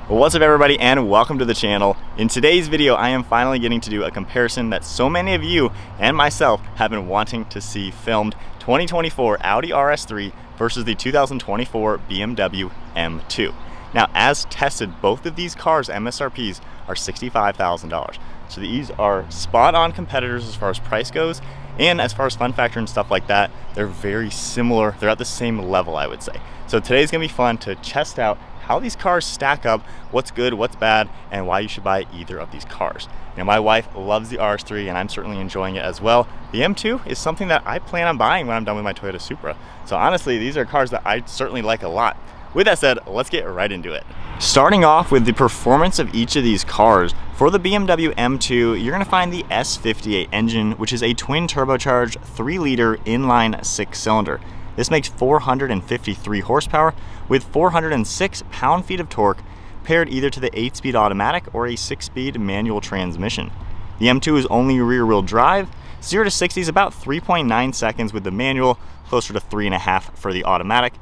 What's up everybody and welcome to the channel. In today's video I am finally getting to do a comparison that so many of you and myself have been wanting to see filmed. 2024 Audi RS3 versus the 2024 BMW M2. Now as tested, both of these cars MSRPs are $65,000. So these are spot on competitors as far as price goes, and as far as fun factor and stuff like that, they're very similar. They're at the same level, I would say. So today's gonna be fun to test out how these cars stack up, what's good, what's bad, and why you should buy either of these cars. Now my wife loves the RS3 and I'm certainly enjoying it as well. The M2 is something that I plan on buying when I'm done with my Toyota Supra. So honestly, these are cars that I certainly like a lot. With that said, let's get right into it. Starting off with the performance of each of these cars, for the BMW M2, you're gonna find the S58 engine, which is a twin turbocharged 3-liter inline 6-cylinder. This makes 453 horsepower with 406 pound-feet of torque, paired either to the 8-speed automatic or a 6-speed manual transmission. The M2 is only rear-wheel drive. 0 to 60 is about 3.9 seconds with the manual, closer to 3.5 for the automatic,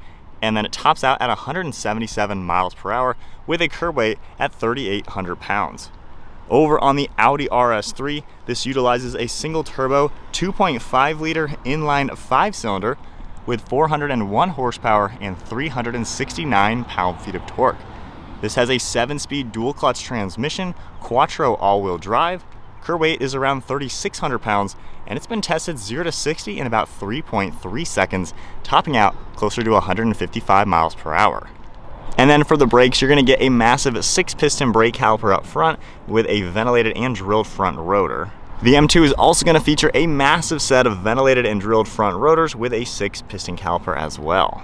and then it tops out at 177 miles per hour with a curb weight at 3,800 pounds. Over on the Audi RS3, this utilizes a single turbo 2.5-liter inline 5-cylinder with 401 horsepower and 369 pound-feet of torque. This has a 7-speed dual-clutch transmission, quattro all-wheel drive. Curb weight is around 3,600 pounds, and it's been tested 0 to 60 in about 3.3 seconds, topping out closer to 155 miles per hour. And then for the brakes, you're gonna get a massive 6-piston brake caliper up front with a ventilated and drilled front rotor. The M2 is also going to feature a massive set of ventilated and drilled front rotors with a 6-piston caliper as well.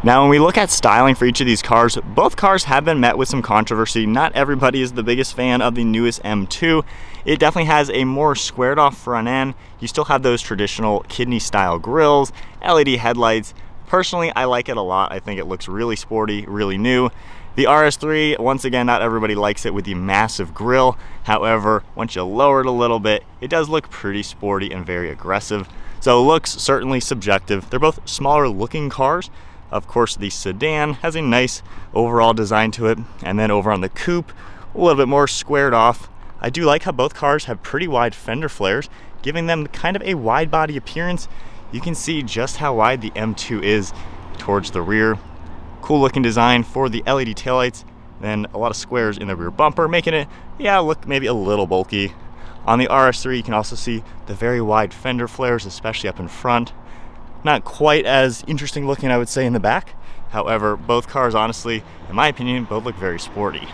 Now when we look at styling for each of these cars, both cars have been met with some controversy. Not everybody is the biggest fan of the newest M2. It definitely has a more squared off front end. You still have those traditional kidney style grills, LED headlights. Personally, I like it a lot. I think it looks really sporty, really new. The RS3, once again, not everybody likes it with the massive grille. However, once you lower it a little bit, it does look pretty sporty and very aggressive. So looks certainly subjective. They're both smaller looking cars. Of course, the sedan has a nice overall design to it. And then over on the coupe, a little bit more squared off. I do like how both cars have pretty wide fender flares, giving them kind of a wide body appearance. You can see just how wide the M2 is towards the rear. Cool looking design for the LED taillights, then a lot of squares in the rear bumper, making it, look maybe a little bulky. On the RS3, you can also see the very wide fender flares, especially up in front. Not quite as interesting looking, I would say, in the back. However, both cars, honestly, in my opinion, both look very sporty.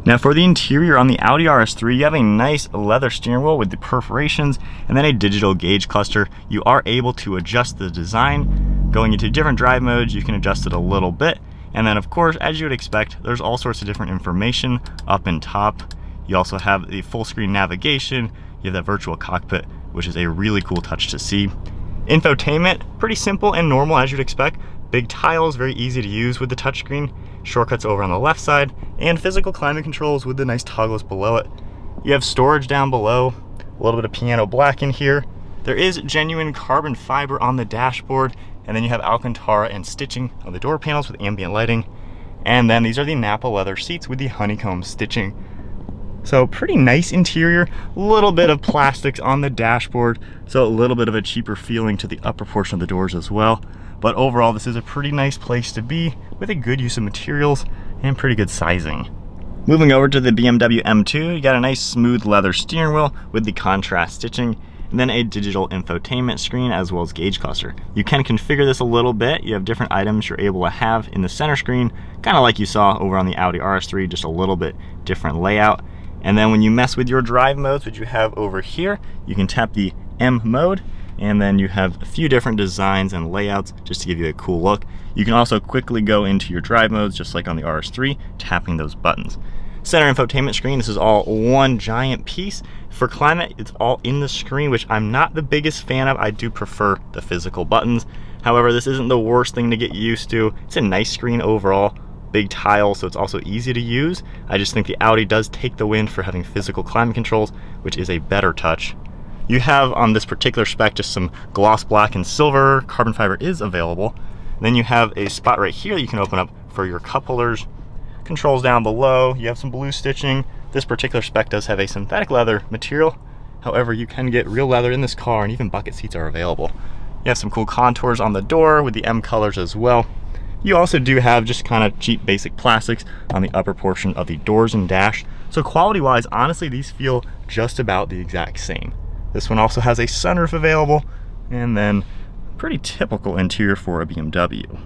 Now for the interior on the Audi RS3, you have a nice leather steering wheel with the perforations and then a digital gauge cluster. You are able to adjust the design. Going into different drive modes, you can adjust it a little bit. And then of course, as you would expect, there's all sorts of different information up and top. You also have the full screen navigation. You have that virtual cockpit, which is a really cool touch to see. Infotainment, pretty simple and normal as you'd expect. Big tiles, very easy to use with the touchscreen. Shortcuts over on the left side, and physical climate controls with the nice toggles below it. You have storage down below, a little bit of piano black in here. There is genuine carbon fiber on the dashboard, and then you have Alcantara and stitching on the door panels with ambient lighting. And then these are the Napa leather seats with the honeycomb stitching. So pretty nice interior, a little bit of plastics on the dashboard, so a little bit of a cheaper feeling to the upper portion of the doors as well. But overall, this is a pretty nice place to be with a good use of materials and pretty good sizing. Moving over to the BMW M2, you got a nice smooth leather steering wheel with the contrast stitching, and then a digital infotainment screen as well as gauge cluster. You can configure this a little bit. You have different items you're able to have in the center screen, kind of like you saw over on the Audi RS3, just a little bit different layout. And then when you mess with your drive modes, which you have over here, you can tap the M mode, and then you have a few different designs and layouts just to give you a cool look. You can also quickly go into your drive modes, just like on the RS3, tapping those buttons. Center infotainment screen, this is all one giant piece. For climate, it's all in the screen, which I'm not the biggest fan of. I do prefer the physical buttons. However, this isn't the worst thing to get used to. It's a nice screen overall. Big tile, so it's also easy to use. I just think the Audi does take the win for having physical climate controls, which is a better touch. You have on this particular spec just some gloss black and silver. Carbon fiber is available. Then you have a spot right here you can open up for your cup holders. controls down below. You have some blue stitching. This particular spec does have a synthetic leather material. However, you can get real leather in this car, and even bucket seats are available. You have some cool contours on the door with the M colors as well. You also do have just kind of cheap basic plastics on the upper portion of the doors and dash. So quality wise, honestly, these feel just about the exact same. This one also has a sunroof available, and then pretty typical interior for a BMW.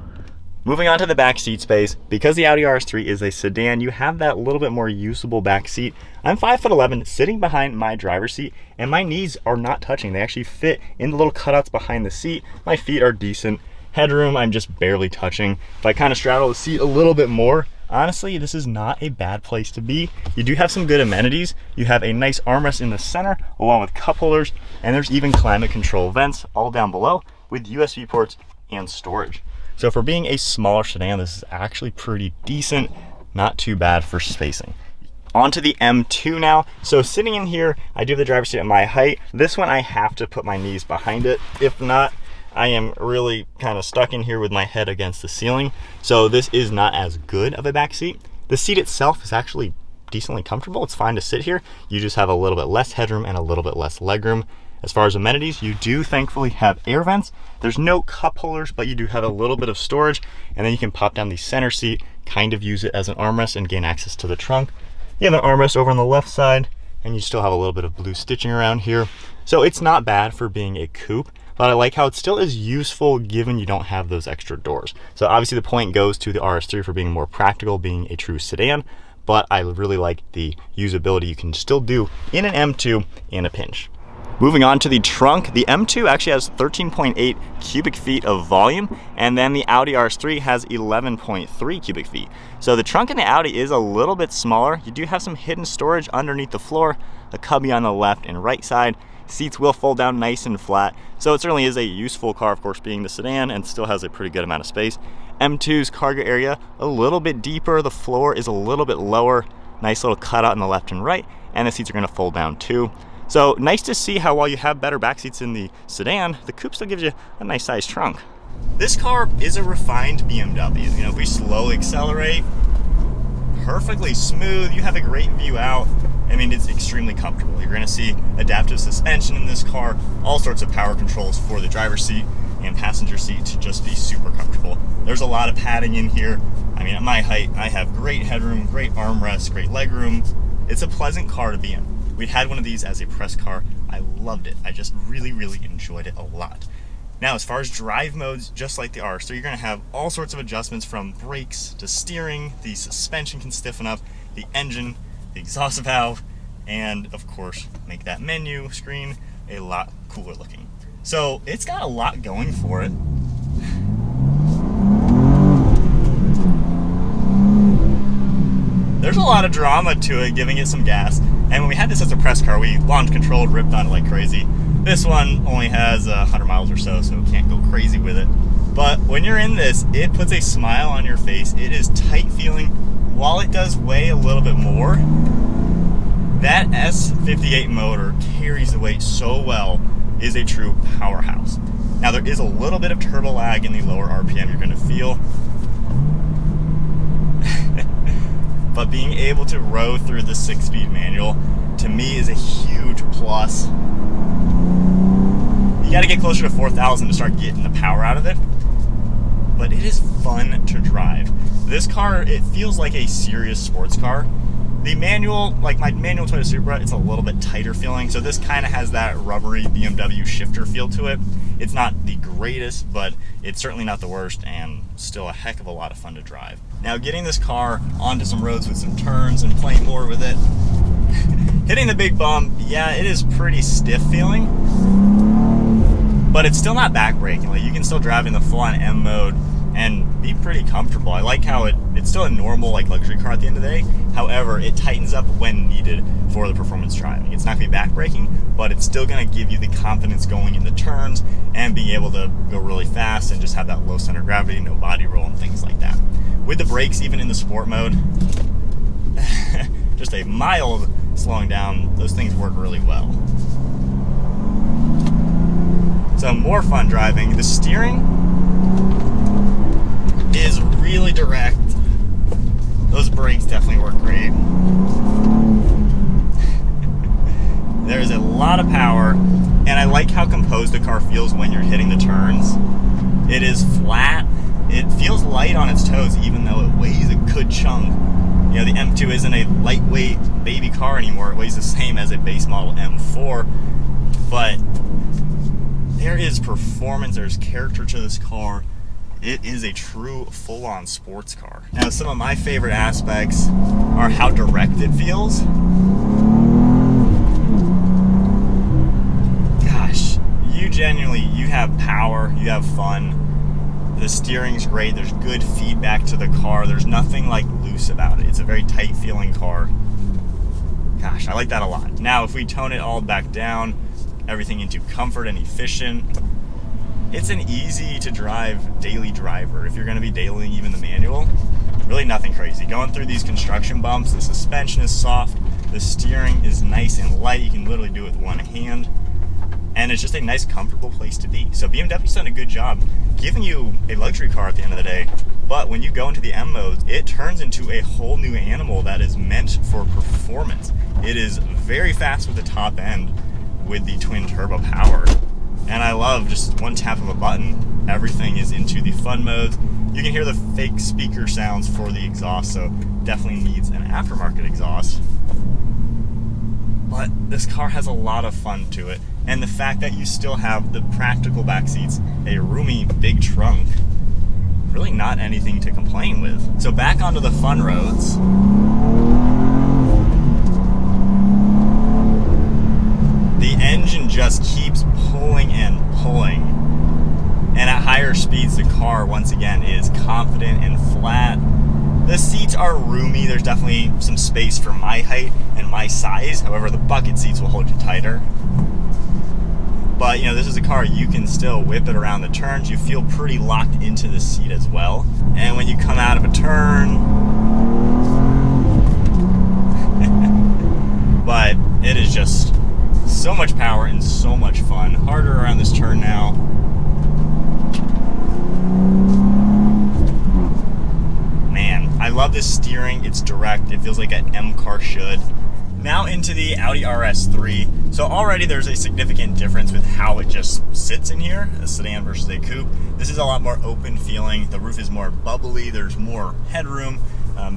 Moving on to the back seat space, because the Audi RS3 is a sedan, you have that little bit more usable back seat. I'm 5'11", sitting behind my driver's seat, and my knees are not touching. They actually fit in the little cutouts behind the seat. My feet are decent. Headroom, I'm just barely touching. If I kind of straddle the seat a little bit more, honestly, this is not a bad place to be. You do have some good amenities. You have a nice armrest in the center, along with cup holders, and there's even climate control vents all down below with USB ports and storage. So for being a smaller sedan, this is actually pretty decent, not too bad for spacing. Onto the M2 now. So sitting in here, I do have the driver's seat at my height. This one I have to put my knees behind it. If not, I am really kind of stuck in here with my head against the ceiling. So this is not as good of a back seat. The seat itself is actually decently comfortable. It's fine to sit here. You just have a little bit less headroom and a little bit less legroom. As far as amenities, you do thankfully have air vents. There's no cup holders, but you do have a little bit of storage, and then you can pop down the center seat, kind of use it as an armrest and gain access to the trunk. You have an armrest over on the left side, and you still have a little bit of blue stitching around here. So it's not bad for being a coupe, but I like how it still is useful given you don't have those extra doors. So obviously the point goes to the RS3 for being more practical, being a true sedan, but I really like the usability you can still do in an M2 in a pinch. Moving on to the trunk, the M2 actually has 13.8 cubic feet of volume, and then the Audi RS3 has 11.3 cubic feet. So the trunk in the Audi is a little bit smaller. You do have some hidden storage underneath the floor, a cubby on the left and right side. Seats will fold down nice and flat, so it certainly is a useful car, of course, being the sedan, and still has a pretty good amount of space. M2's cargo area, a little bit deeper, the floor is a little bit lower, nice little cutout on the left and right, and the seats are going to fold down too. So nice to see how while you have better back seats in the sedan, the coupe still gives you a nice sized trunk. This car is a refined BMW. You know, if we slowly accelerate, perfectly smooth, you have a great view out. I mean, it's extremely comfortable. You're gonna see adaptive suspension in this car, all sorts of power controls for the driver's seat and passenger seat to just be super comfortable. There's a lot of padding in here. I mean, at my height, I have great headroom, great armrest, great legroom. It's a pleasant car to be in. We had one of these as a press car. I loved it. I just really enjoyed it a lot. Now, as far as drive modes, just like the RS3, you're gonna have all sorts of adjustments from brakes to steering. The suspension can stiffen up, the engine, the exhaust valve, and of course, make that menu screen a lot cooler looking. So it's got a lot going for it. There's a lot of drama to it, giving it some gas. And when we had this as a press car, we launch controlled, ripped on it like crazy. This one only has 100 miles or so we can't go crazy with it. But when you're in this, it puts a smile on your face. It is tight feeling. While it does weigh a little bit more, that S58 motor carries the weight so well, is a true powerhouse. Now there is a little bit of turbo lag in the lower RPM you're gonna feel. But being able to row through the 6-speed manual, to me, is a huge plus. You gotta get closer to 4,000 to start getting the power out of it, but it is fun to drive. This car, it feels like a serious sports car. The manual, like my manual Toyota Supra, it's a little bit tighter feeling, so this kind of has that rubbery BMW shifter feel to it. It's not the greatest, but it's certainly not the worst, and still a heck of a lot of fun to drive. Now, getting this car onto some roads with some turns and playing more with it, hitting the big bump, yeah, it is pretty stiff feeling, but it's still not backbreaking. Like, you can still drive in the full-on M mode and be pretty comfortable. I like how it's still a normal, like, luxury car at the end of the day. However, it tightens up when needed for the performance driving. It's not gonna be backbreaking, but it's still gonna give you the confidence going in the turns and being able to go really fast and just have that low center of gravity, no body roll and things like that. With the brakes, even in the sport mode, just a mild slowing down, those things work really well. So more fun driving. The steering is really direct. Those brakes definitely work great. There's a lot of power, and I like how composed the car feels when you're hitting the turns. It is flat. It feels light on its toes, even though it weighs a good chunk. You know, the M2 isn't a lightweight baby car anymore. It weighs the same as a base model M4, but there is performance, there's character to this car. It is a true full-on sports car. Now, some of my favorite aspects are how direct it feels. Gosh, you have power, you have fun. The steering's great, there's good feedback to the car. There's nothing like loose about it. It's a very tight feeling car. Gosh, I like that a lot. Now, if we tone it all back down, everything into comfort and efficient, it's an easy to drive daily driver. If you're gonna be dailying even the manual, really nothing crazy. Going through these construction bumps, the suspension is soft, the steering is nice and light. You can literally do it with one hand. And it's just a nice, comfortable place to be. So BMW's done a good job giving you a luxury car at the end of the day, but when you go into the M mode, it turns into a whole new animal that is meant for performance. It is very fast with the top end with the twin turbo power. And I love just one tap of a button, everything is into the fun mode. You can hear the fake speaker sounds for the exhaust, so definitely needs an aftermarket exhaust. But this car has a lot of fun to it. And the fact that you still have the practical back seats, a roomy big trunk, really not anything to complain with. So back onto the fun roads. The engine just keeps pulling and pulling. And at higher speeds, the car, once again, is confident and flat. The seats are roomy. There's definitely some space for my height and my size. However, the bucket seats will hold you tighter. But, you know, this is a car you can still whip it around the turns. You feel pretty locked into the seat as well. And when you come out of a turn, but it is just so much power and so much fun. Harder around this turn now. Man, I love this steering. It's direct. It feels like an M car should. Now into the Audi RS3. So already there's a significant difference with how it just sits in here, a sedan versus a coupe. This is a lot more open feeling. The roof is more bubbly. There's more headroom.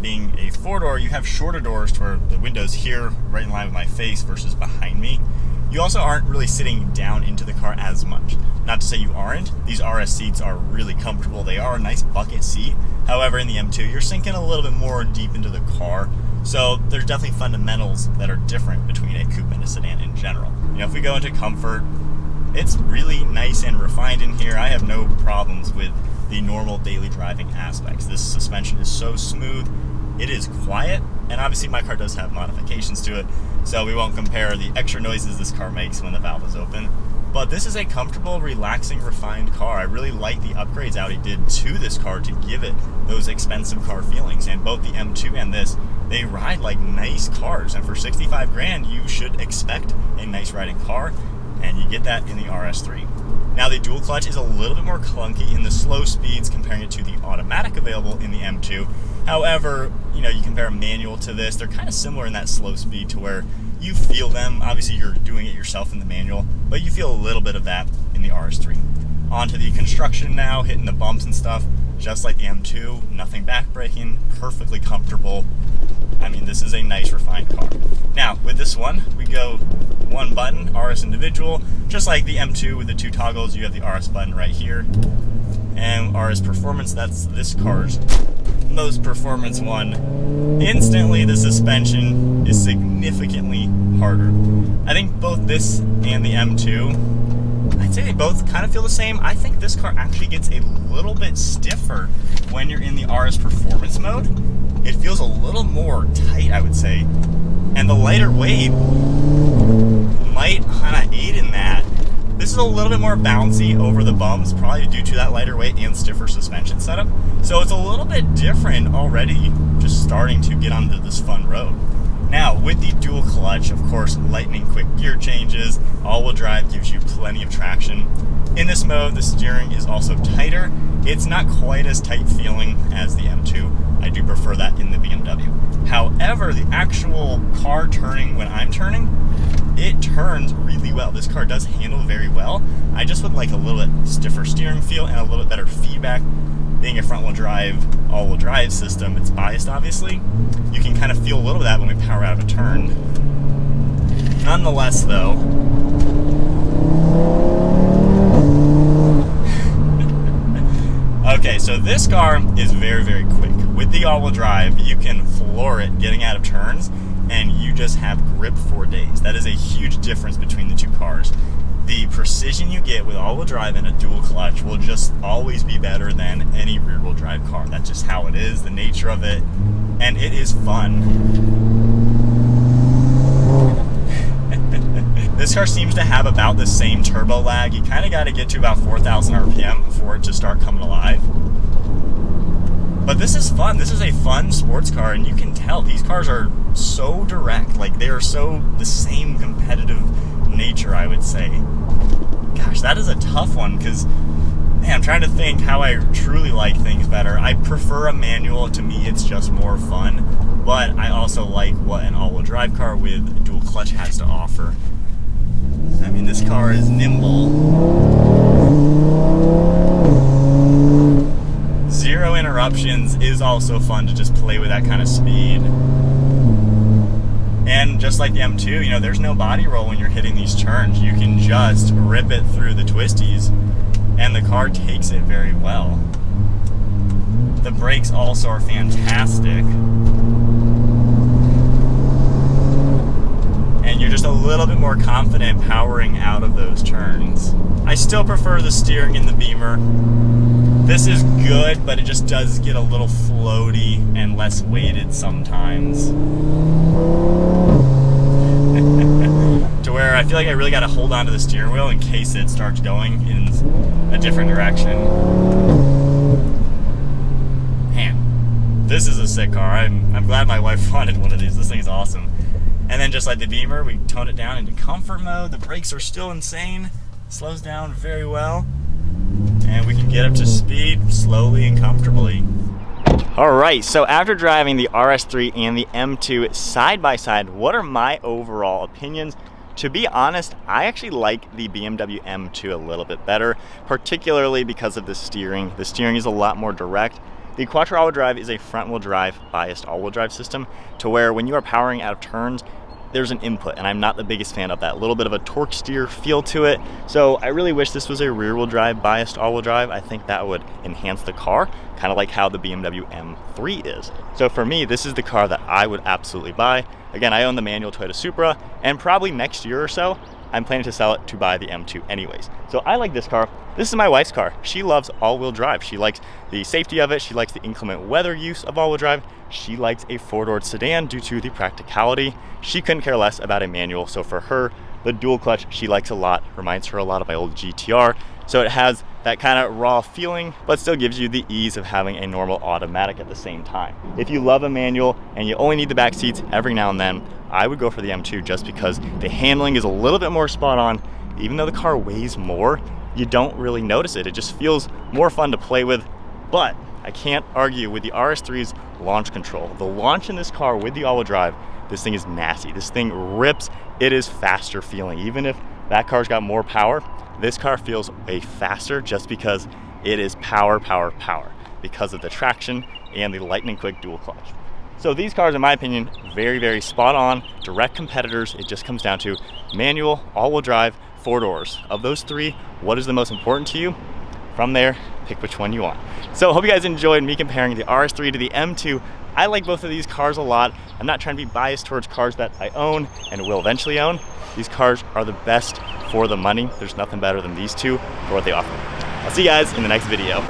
Being a four-door, you have shorter doors to where the window's here, right in line with my face versus behind me. You also aren't really sitting down into the car as much. Not to say you aren't. These RS seats are really comfortable. They are a nice bucket seat. However, in the M2, you're sinking a little bit more deep into the car. So there's definitely fundamentals that are different between a coupe and a sedan in general. You know, if we go into comfort, it's really nice and refined in here. I have no problems with the normal daily driving aspects. This suspension is so smooth. It is quiet, and obviously my car does have modifications to it, so we won't compare the extra noises this car makes when the valve is open. But this is a comfortable, relaxing, refined car. I really like the upgrades Audi did to this car to give it those expensive car feelings. And both the M2 and this, they ride like nice cars. And for 65 grand, you should expect a nice riding car, and you get that in the RS3. Now the dual clutch is a little bit more clunky in the slow speeds comparing it to the automatic available in the M2. However, you know, you compare a manual to this, they're kind of similar in that slow speed to where you feel them. Obviously you're doing it yourself in the manual, but you feel a little bit of that in the RS3. Onto the construction now, hitting the bumps and stuff, just like the M2, nothing backbreaking, perfectly comfortable. I mean, this is a nice refined car. Now, with this one, we go one button, RS individual, just like the M2 with the two toggles, you have the RS button right here. And RS performance, that's this car's most performance one. Instantly, the suspension is significantly harder. I think both this and the M2, I'd say they both kind of feel the same. I think this car actually gets a little bit stiffer when you're in the RS performance mode. It feels a little more tight, I would say. And the lighter weight might kind of aid in that. This is a little bit more bouncy over the bumps, probably due to that lighter weight and stiffer suspension setup. So it's a little bit different already, just starting to get onto this fun road. Now, with the dual clutch, of course, lightning quick gear changes, all-wheel drive gives you plenty of traction. In this mode, the steering is also tighter. It's not quite as tight feeling as the M2. I do prefer prefer that in the BMW. However, the actual car turning when I'm turning, it turns really well. This car does handle very well. I just would like a little bit stiffer steering feel and a little bit better feedback. Being a front-wheel drive, all-wheel drive system, it's biased obviously. You can kind of feel a little bit of that when we power out of a turn. Nonetheless though, okay, so this car is very, very quick. With the all-wheel drive, you can floor it getting out of turns, and you just have grip for days. That is a huge difference between the two cars. The precision you get with all-wheel drive and a dual clutch will just always be better than any rear-wheel drive car. That's just how it is, the nature of it, and it is fun. This car seems to have about the same turbo lag. You kind of got to get to about 4,000 RPM for it to start coming alive. But this is fun. This is a fun sports car, and you can tell these cars are so direct. Like, they are so the same competitive nature, I would say. Gosh, that is a tough one, because man, I'm trying to think how I truly like things better. I prefer a manual. To me, it's just more fun. But I also like what an all-wheel drive car with a dual clutch has to offer. I mean, this car is nimble. Zero interruptions is also fun to just play with that kind of speed. And just like the M2, you know, there's no body roll when you're hitting these turns. You can just rip it through the twisties, and the car takes it very well. The brakes also are fantastic. And you're just a little bit more confident powering out of those turns. I still prefer the steering in the Beamer. This is good, but it just does get a little floaty and less weighted sometimes. To where I feel like I really got to hold on to the steering wheel in case it starts going in a different direction. Man, this is a sick car. I'm glad my wife wanted one of these. This thing is awesome. And then just like the Beamer, we toned it down into comfort mode. The brakes are still insane. Slows down very well. And we can get up to speed slowly and comfortably. All right, so after driving the RS3 and the M2 side by side, what are my overall opinions? To be honest, I actually like the BMW M2 a little bit better, particularly because of the steering. The steering is a lot more direct. The Quattro all-wheel drive is a front-wheel drive biased all-wheel drive system, to where when you are powering out of turns, there's an input, and I'm not the biggest fan of that. A little bit of a torque steer feel to it. So I really wish this was a rear-wheel drive biased all-wheel drive. I think that would enhance the car, kind of like how the BMW M3 is. So for me, this is the car that I would absolutely buy. Again, I own the manual Toyota Supra, and probably next year or so, I'm planning to sell it to buy the M2 anyways. So I like this car. This is my wife's car. She loves all-wheel drive. She likes the safety of it. She likes the inclement weather use of all-wheel drive. She likes a four-door sedan due to the practicality. She couldn't care less about a manual. So for her, the dual clutch she likes a lot. Reminds her a lot of my old GTR. So it has that kind of raw feeling, but still gives you the ease of having a normal automatic at the same time. If you love a manual and you only need the back seats every now and then, I would go for the M2 just because the handling is a little bit more spot on. Even though the car weighs more, you don't really notice it. It just feels more fun to play with. But I can't argue with the RS3's launch control. The launch in this car with the all-wheel drive, this thing is nasty. This thing rips. It is faster feeling. Even if that car's got more power, this car feels way faster just because it is power, power, power because of the traction and the lightning quick dual clutch. So these cars, in my opinion, very, very spot on, direct competitors. It just comes down to manual, all-wheel drive, four doors. Of those three, what is the most important to you? From there, pick which one you want. So I hope you guys enjoyed me comparing the RS3 to the M2. I like both of these cars a lot. I'm not trying to be biased towards cars that I own and will eventually own. These cars are the best for the money. There's nothing better than these two for what they offer. I'll see you guys in the next video.